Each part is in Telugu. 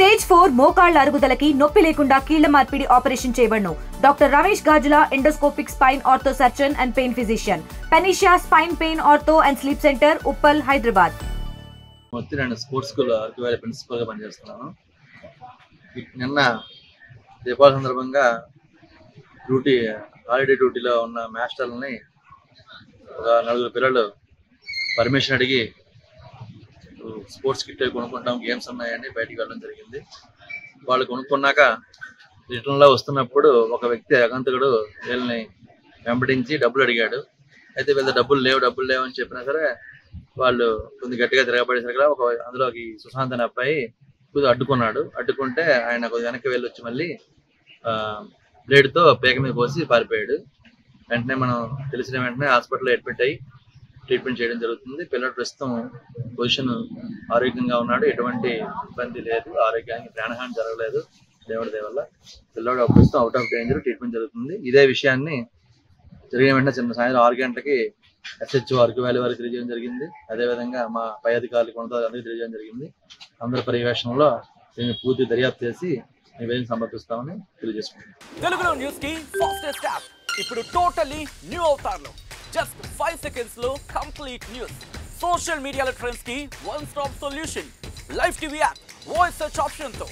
స్టేజ్ 4 మోకాళ్ల అరుగుదలకి నొప్పి లేకుండా కీళ్ల మార్పిడి ఆపరేషన్ చేయబడును. Doctor Ramesh Gajula, endoscopic spine ortho surgeon and pain physician, Panacea spine pain ortho and sleep center, Uppal, Hyderabad. నేను స్పోర్ట్స్ స్కూల్ అరకువేలి ప్రిన్సిపల్గా పనిచేస్తున్నాను. నిన్న దీపావళి సందర్భంగా హాలిడే డ్యూటీలో ఉన్న మాస్టర్లని ఒక 4 పిల్లలు పర్మిషన్ అడిగి స్పోర్ట్స్ కిట్ కొనుక్కుంటాం, గేమ్స్ ఉన్నాయని బయటికి వెళ్ళడం జరిగింది. వాళ్ళు కొనుక్కున్నాక రిటర్న్లో వస్తున్నప్పుడు ఒక వ్యక్తి అగంతకుడు వీళ్ళని వెంబడించి డబ్బులు అడిగాడు. అయితే వీళ్ళ డబ్బులు లేవు అని చెప్పినా సరే వాళ్ళు కొంచెం గట్టిగా తిరగబడేసరికి అందులోకి సుశాంత్ అనే అబ్బాయి కొద్దిగా అడ్డుకుంటే ఆయన కొద్దిగా వెనక్కి వెళ్ళొచ్చి మళ్ళీ బ్లేడ్తో పేక మీద కోసి పారిపోయాడు. వెంటనే మనం తెలిసిన వెంటనే హాస్పిటల్లో అడ్మిట్ అయ్యి ట్రీట్మెంట్ చేయడం జరుగుతుంది. పిల్లడు ప్రస్తుతం పొజిషన్ ఆరోగ్యంగా ఉన్నాడు, ఎటువంటి ఇబ్బంది లేదు, ఆరోగ్యానికి ప్రాణహాని జరగలేదు దేవుడి దయ వల్ల. పిల్లడు ప్రస్తుతం అవుట్ ఆఫ్ డేంజర్, ట్రీట్మెంట్ జరుగుతుంది. ఇదే విషయాన్ని జరిగిన వెంటనే సాయంత్రం 6 గంటలకి SHO అరకువేలి వారికి తెలియజేయడం జరిగింది. అదేవిధంగా మా పై అధికారులు అందరికీ తెలియజేయడం జరిగింది. అందరి పర్యవేక్షణలో దీన్ని పూర్తి దర్యాప్తు చేసి నివేదిక సమర్పిస్తామని తెలియజేసుకుంటున్నాం. తెలుగులో న్యూస్ కి ఫాస్టెస్ట్ యాప్ ఇప్పుడు టోటల్లీ న్యూ అవతార్లో జస్ట్ 5 seconds లో కంప్లీట్ న్యూస్. సోషల్ మీడియాలో ట్రెండ్స్ కి one stop solution. Live TV app voice search option తో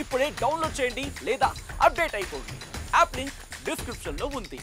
ఇప్పుడే డౌన్లోడ్ చేయండి లేదా అప్డేట్ అయిపోండి. యాప్ లింక్ డిస్క్రిప్షన్ లో ఉంది.